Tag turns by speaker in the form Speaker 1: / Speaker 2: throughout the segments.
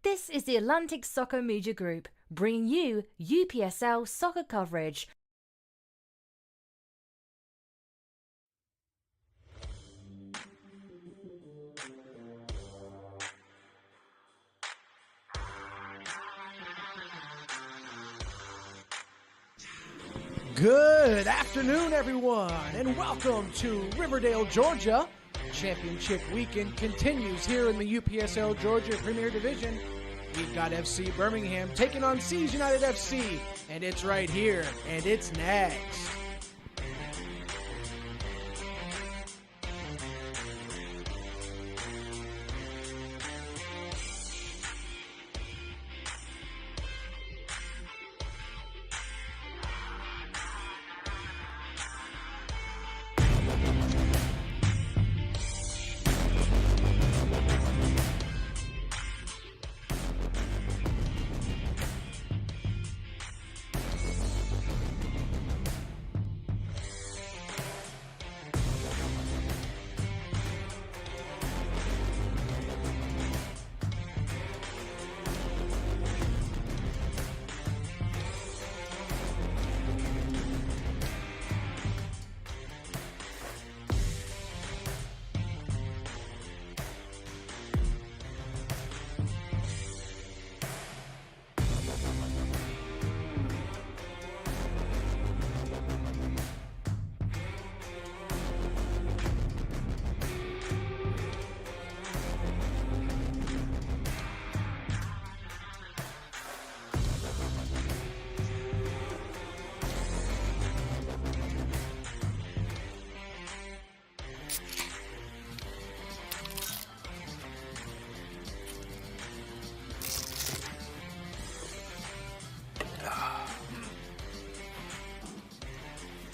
Speaker 1: This is the Atlantic Soccer Media Group, bringing you UPSL soccer coverage.
Speaker 2: Good afternoon, everyone, and welcome to Riverdale, Georgia. Championship weekend continues here in the UPSL Georgia Premier Division. We've got FC Birmingham taking on Seas United FC, and it's right here, and it's next.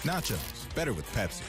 Speaker 3: Nachos, better with Pepsi.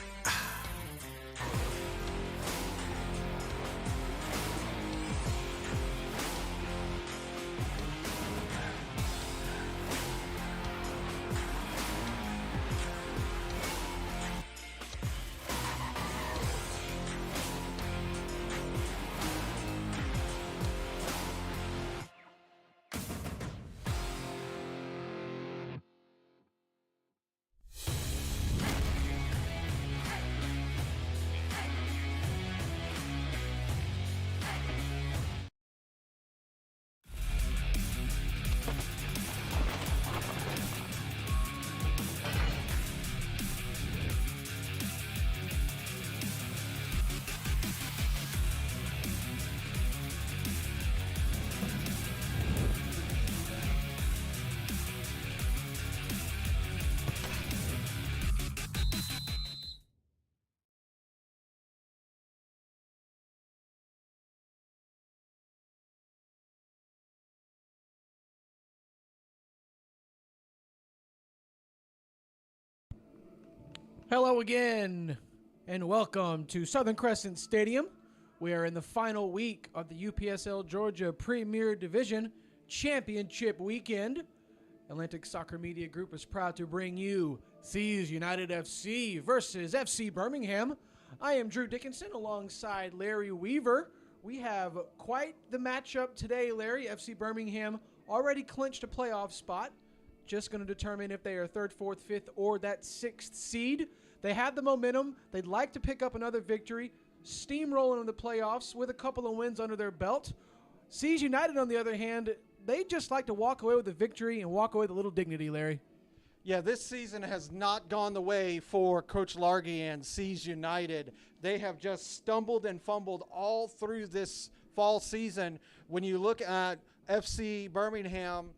Speaker 2: Hello again, and welcome to Southern Crescent Stadium. We are in the final week of the UPSL Georgia Premier Division Championship Weekend. Atlantic Soccer Media Group is proud to bring you Seas United FC versus FC Birmingham. I am Drew Dickinson alongside Larry Weaver. We have quite the matchup today, Larry. FC Birmingham already clinched a playoff spot. Just going to determine if they are third, fourth, fifth, or that sixth seed. They have the momentum. They'd like to pick up another victory, steamrolling in the playoffs with a couple of wins under their belt. Seas United, on the other hand, they just like to walk away with a victory and walk away with a little dignity, Larry.
Speaker 4: Yeah, this season has not gone the way for Coach Largy and Seas United. They have just stumbled and fumbled all through this fall season. When you look at FC Birmingham,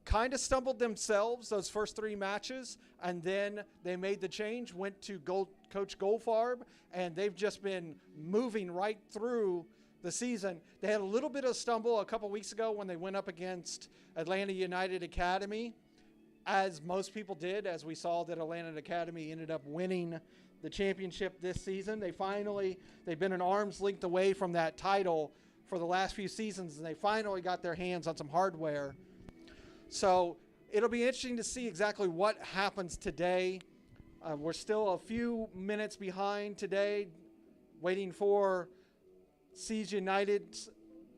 Speaker 4: kind of stumbled themselves those first three matches, and then they made the change, went to Coach Goldfarb, and they've just been moving right through the season. They had a little bit of stumble a couple weeks ago when they went up against Atlanta United Academy, as most people did, as we saw that Atlanta Academy ended up winning the championship this season. They've been an arm's length away from that title for the last few seasons, and they finally got their hands on some hardware. So it'll be interesting to see exactly what happens today. We're still a few minutes behind today, waiting for Seas United's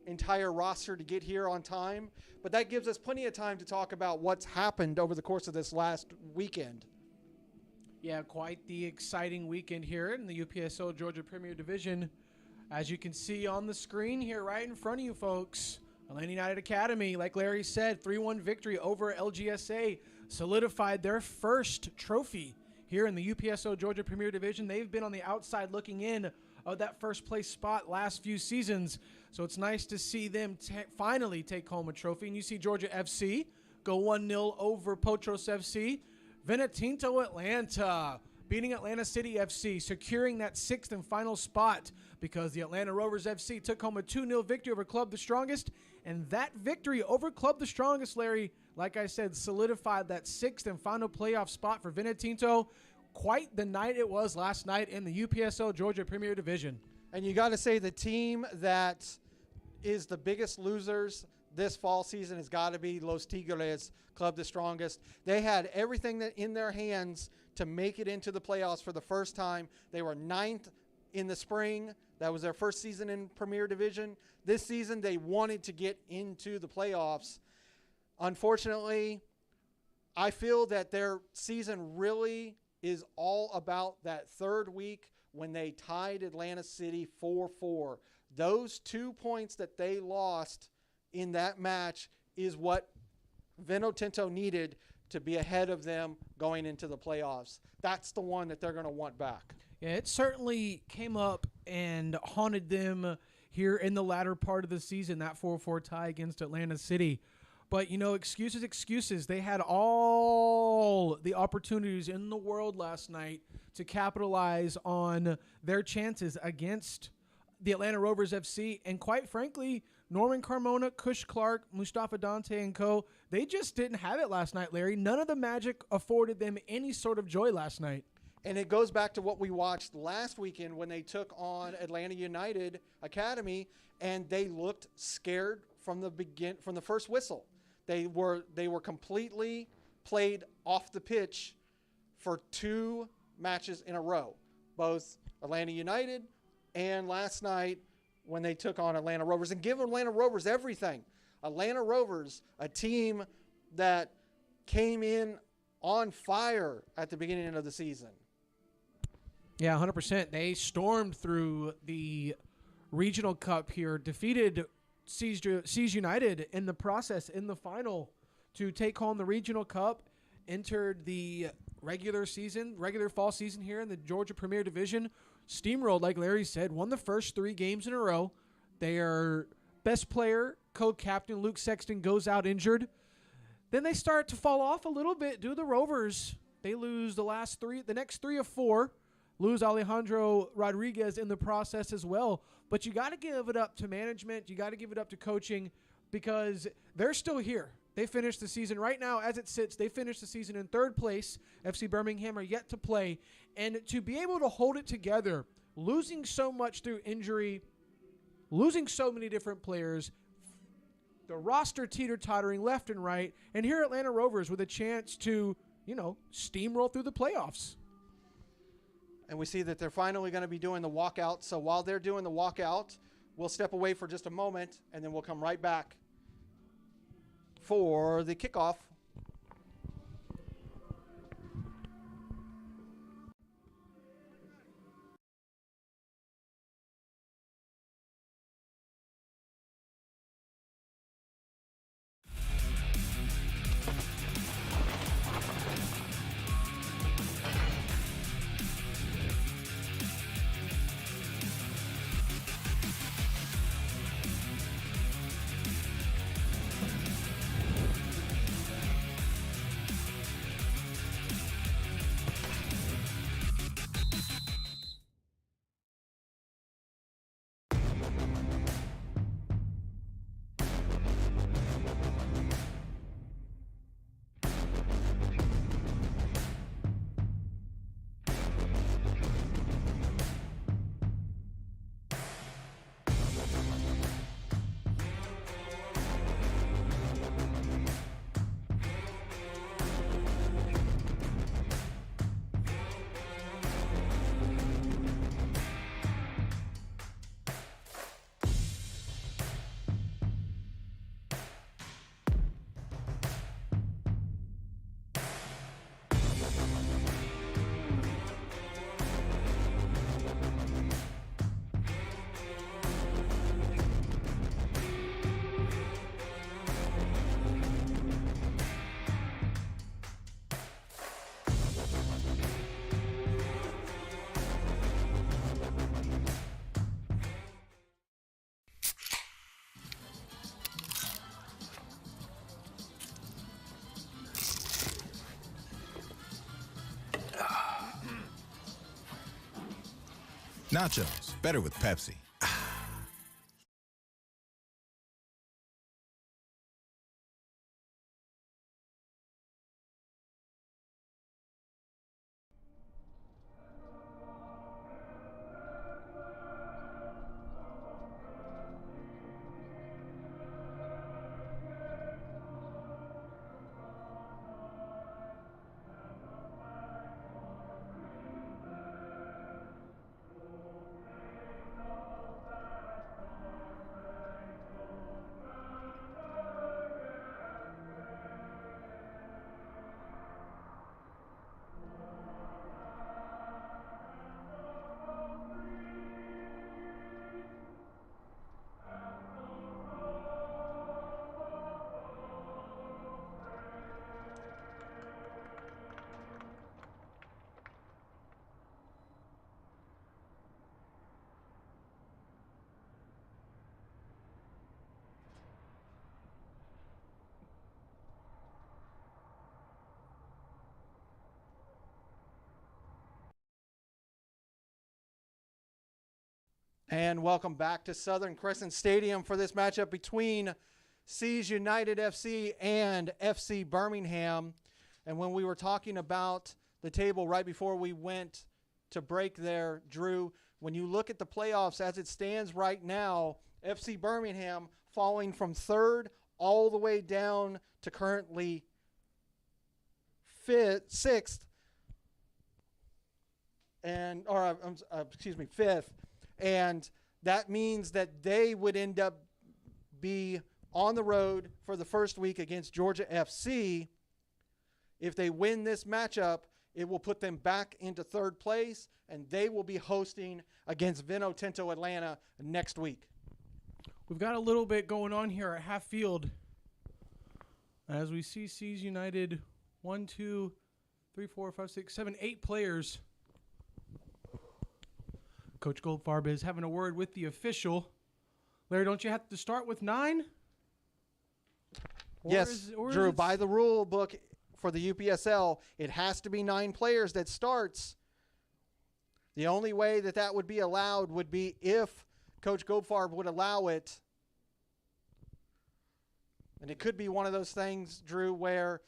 Speaker 4: entire roster to get here on time, but that gives us plenty of time to talk about what's happened over the course of this last weekend.
Speaker 2: Yeah, quite the exciting weekend here in the UPSL Georgia Premier Division. As you can see on the screen here right in front of you folks, Atlanta United Academy, like Larry said, 3-1 victory over LGSA, solidified their first trophy here in the UPSL Georgia Premier Division. They've been on the outside looking in of that first place spot last few seasons, so it's nice to see them finally take home a trophy. And you see Georgia FC go 1-0 over Potros FC. Vinotinto Atlanta beating Atlanta City FC, securing that 6th and final spot because the Atlanta Rovers FC took home a 2-0 victory over Club the Strongest. And that victory over Club the Strongest, Larry, like I said, solidified that 6th and final playoff spot for Vinotinto. Quite the night it was last night in the UPSL Georgia Premier Division.
Speaker 4: And you got to say the team that is the biggest losers this fall season has got to be Los Tigres, Club the Strongest. They had everything that in their hands to make it into the playoffs for the first time. They were 9th in the spring. That was their first season in Premier Division. This season, they wanted to get into the playoffs. Unfortunately, I feel that their season really is all about that third week when they tied Atlanta City 4-4. Those 2 points that they lost in that match is what Vinotinto needed to be ahead of them going into the playoffs. That's the one that they're going to want back.
Speaker 2: Yeah, it certainly came up and haunted them here in the latter part of the season, that 4-4 tie against Atlanta City. But, you know, excuses. They had all the opportunities in the world last night to capitalize on their chances against the Atlanta Rovers FC. And quite frankly, Norman Carmona, Kush Clark, Mustafa Dante, and co., they just didn't have it last night, Larry. None of the magic afforded them any sort of joy last night.
Speaker 4: And it goes back to what we watched last weekend when they took on Atlanta United Academy, and they looked scared from the first whistle. They were completely played off the pitch for 2 matches in a row, both Atlanta United and last night when they took on Atlanta Rovers, and give Atlanta Rovers everything. Atlanta Rovers, a team that came in on fire at the beginning of the season.
Speaker 2: Yeah, 100%. They stormed through the Regional Cup here, defeated Seas United in the process in the final to take home the Regional Cup, entered the regular fall season here in the Georgia Premier Division, steamrolled, like Larry said, won the first 3 games in a row. Their best player, co-captain Luke Sexton, goes out injured. Then they start to fall off a little bit due to the Rovers. They lose the next 3 of 4. Lose Alejandro Rodriguez in the process as well. But you got to give it up to management. You got to give it up to coaching because they're still here. They finished the season right now as it sits. They finished the season in 3rd place. FC Birmingham are yet to play. And to be able to hold it together, losing so much through injury, losing so many different players, the roster teeter-tottering left and right, and here Atlanta Rovers with a chance to, steamroll through the playoffs.
Speaker 4: And we see that they're finally going to be doing the walkout. So while they're doing the walkout, we'll step away for just a moment, and then we'll come right back for the kickoff.
Speaker 3: Nachos, better with Pepsi.
Speaker 4: And welcome back to Southern Crescent Stadium for this matchup between Seas United FC and FC Birmingham. And when we were talking about the table right before we went to break there, Drew, when you look at the playoffs as it stands right now, FC Birmingham falling from third all the way down to currently sixth, and fifth. And that means that they would end up be on the road for the first week against Georgia FC. If they win this matchup, it will put them back into third place, and they will be hosting against Vino Tinto Atlanta next week.
Speaker 2: We've got a little bit going on here at half field. As we see Seas United, 1, 2, 3, 4, 5, 6, 7, 8 players. Coach Goldfarb is having a word with the official. Larry, don't you have to start with 9?
Speaker 4: Yes, Drew, by the rule book for the UPSL, it has to be 9 players that starts. The only way that that would be allowed would be if Coach Goldfarb would allow it. And it could be one of those things, Drew, where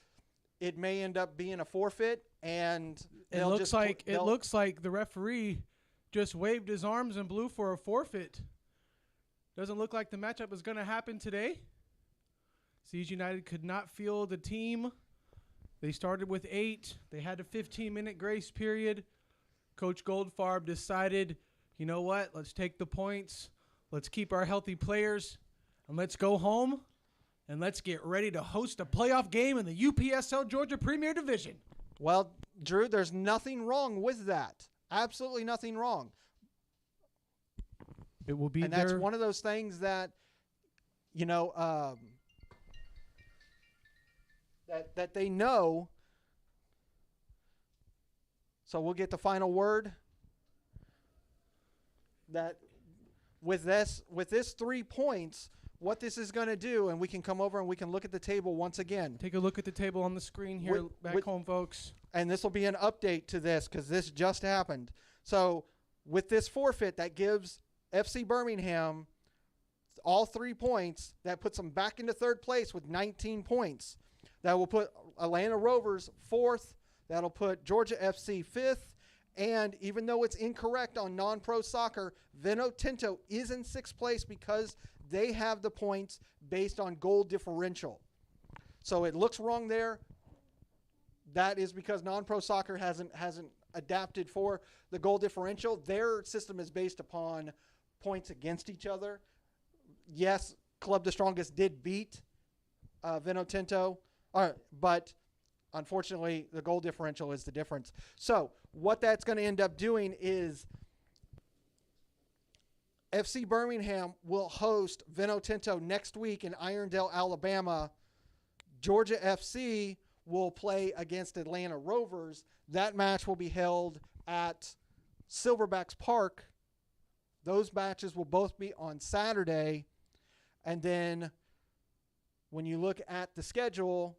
Speaker 4: it may end up being a forfeit, and
Speaker 2: it looks like the referee just waved his arms and blew for a forfeit. Doesn't look like the matchup is going to happen today. Seas United could not field a team. They started with 8. They had a 15-minute grace period. Coach Goldfarb decided, you know what, let's take the points. Let's keep our healthy players, and let's go home, and let's get ready to host a playoff game in the UPSL Georgia Premier Division.
Speaker 4: Well, Drew, there's nothing wrong with that. Absolutely nothing wrong.
Speaker 2: It will be,
Speaker 4: and that's one of those things that, you know, that they know. So we'll get the final word. That with this 3 points, what this is going to do, and we can come over and we can look at the table once again.
Speaker 2: Take a look at the table on the screen here back home, folks.
Speaker 4: And this will be an update to this because this just happened. So with this forfeit, that gives FC Birmingham all 3 points. That puts them back into third place with 19 points. That will put Atlanta Rovers 4th. That'll put Georgia FC 5th. And even though it's incorrect on non-pro soccer, Vino Tinto is in 6th place because they have the points based on goal differential. So it looks wrong there. That is because non-pro soccer hasn't adapted for the goal differential. Their system is based upon points against each other. Yes, Club the Strongest did beat Vino Tinto, but unfortunately the goal differential is the difference. So what that's going to end up doing is FC Birmingham will host Vino Tinto next week in Irondale, Alabama. Georgia FC will play against Atlanta Rovers. That match will be held at Silverbacks Park. Those matches will both be on Saturday. And then when you look at the schedule,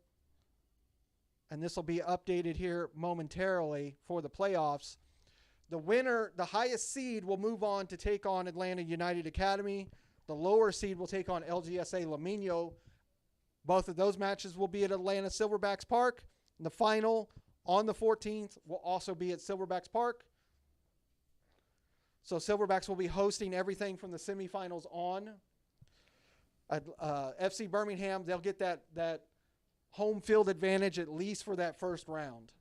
Speaker 4: and this will be updated here momentarily for the playoffs, The winner, the highest seed, will move on to take on Atlanta United Academy. The lower seed will take on LGSA Lamino. Both of those matches will be at Atlanta Silverbacks Park. And the final on the 14th will also be at Silverbacks Park. So Silverbacks will be hosting everything from the semifinals on. FC Birmingham, they'll get that home field advantage at least for that first round.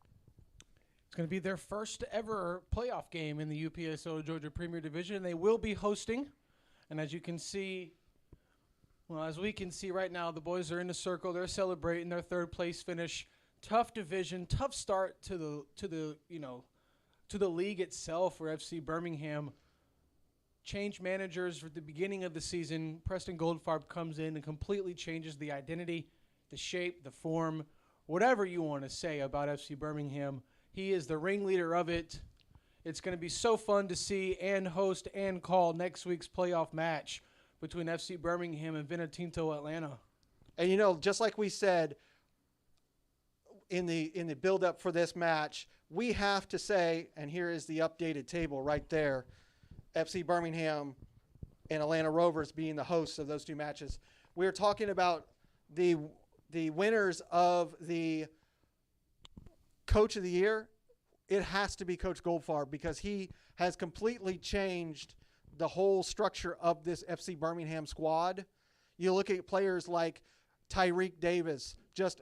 Speaker 2: It's going to be their first ever playoff game in the UPSL Georgia Premier Division. They will be hosting. And as you can see, well, as we can see right now, the boys are in the circle. They're celebrating their third place finish. Tough division, tough start to the league itself for FC Birmingham. Changed managers at the beginning of the season. Preston Goldfarb comes in and completely changes the identity, the shape, the form, whatever you want to say about FC Birmingham. He is the ringleader of it. It's going to be so fun to see and host and call next week's playoff match between FC Birmingham and Vinotinto Atlanta.
Speaker 4: And, just like we said in the build-up for this match, we have to say, and here is the updated table right there, FC Birmingham and Atlanta Rovers being the hosts of those two matches. We're talking about the winners of the Coach of the Year. It has to be Coach Goldfarb because he has completely changed the whole structure of this FC Birmingham squad. You look at players like Tyreek Davis, just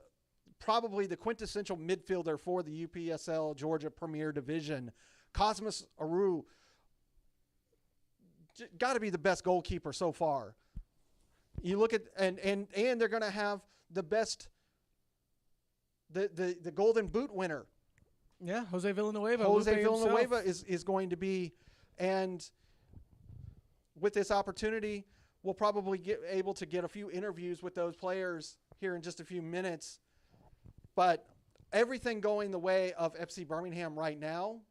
Speaker 4: probably the quintessential midfielder for the UPSL Georgia Premier Division. Cosmas Aru, got to be the best goalkeeper so far. You look at and they're going to have the best the Golden Boot winner.
Speaker 2: Yeah, Jose Villanueva.
Speaker 4: Jose Villanueva is going to be, and with this opportunity, we'll probably get able to get a few interviews with those players here in just a few minutes. But everything going the way of FC Birmingham right now,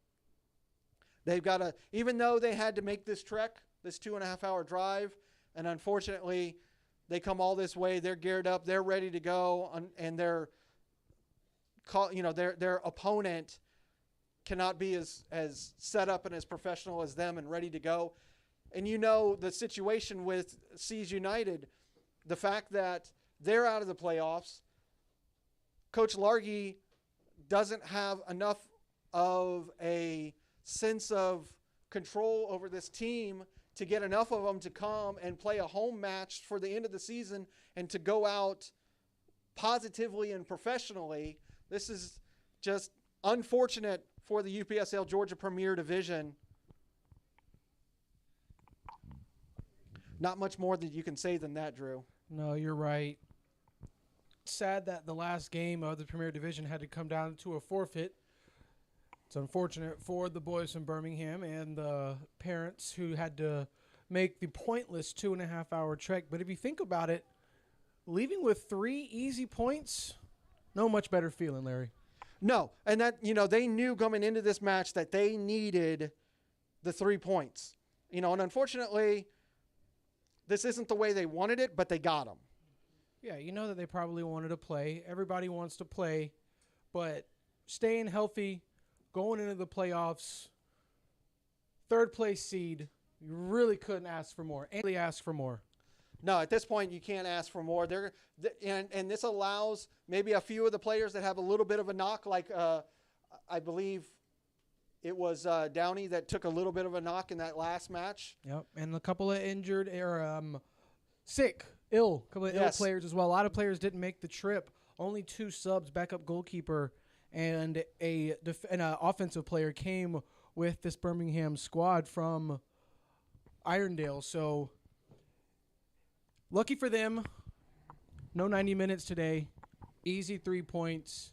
Speaker 4: they've got to, even though they had to make this trek, this 2.5-hour drive, and unfortunately they come all this way, they're geared up, they're ready to go, and their opponent cannot be as set up and as professional as them and ready to go. And the situation with Seas United, the fact that they're out of the playoffs, Coach Largy doesn't have enough of a sense of control over this team to get enough of them to come and play a home match for the end of the season and to go out positively and professionally. This is just unfortunate for the UPSL Georgia Premier Division. Not much more that you can say than that, Drew.
Speaker 2: No, you're right. Sad that the last game of the Premier Division had to come down to a forfeit. It's unfortunate for the boys from Birmingham and the parents who had to make the pointless 2.5-hour trek. But if you think about it, leaving with 3 easy points, no much better feeling, Larry.
Speaker 4: No, and that, they knew coming into this match that they needed the 3 points. And unfortunately, this isn't the way they wanted it, but they got them.
Speaker 2: Yeah, that they probably wanted to play. Everybody wants to play, but staying healthy, going into the playoffs, third place seed, you really couldn't ask for more. And really ask for more.
Speaker 4: No, at this point, you can't ask for more. And this allows maybe a few of the players that have a little bit of a knock, like I believe it was Downey that took a little bit of a knock in that last match.
Speaker 2: Yep, and a couple of injured or ill players as well. A lot of players didn't make the trip. Only 2 subs, backup goalkeeper, and an offensive player came with this Birmingham squad from Irondale. So lucky for them, no 90 minutes today. Easy 3 points.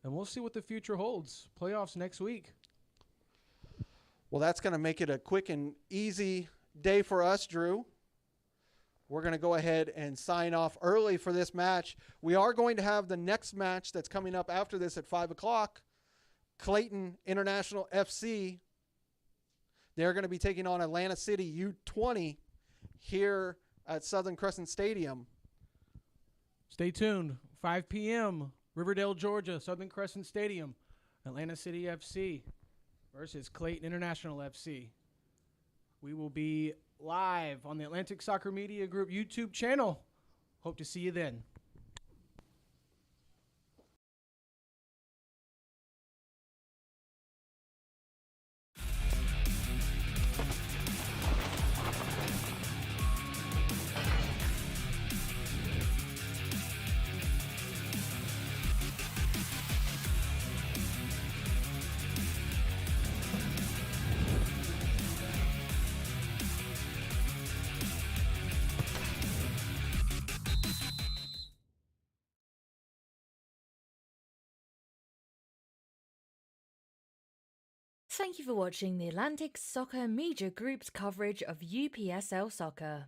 Speaker 2: And we'll see what the future holds. Playoffs next week.
Speaker 4: Well, that's going to make it a quick and easy day for us, Drew. We're going to go ahead and sign off early for this match. We are going to have the next match that's coming up after this at 5 o'clock. Clayton International FC. They're going to be taking on Atlanta City U20 here at Southern Crescent Stadium.
Speaker 2: Stay tuned. 5 p.m. Riverdale, Georgia, Southern Crescent Stadium. Atlanta City FC versus Clayton International FC. We will be live on the Atlantic Soccer Media Group YouTube channel. Hope to see you then.
Speaker 1: Thank you for watching the Atlantic Soccer Media Group's coverage of UPSL soccer.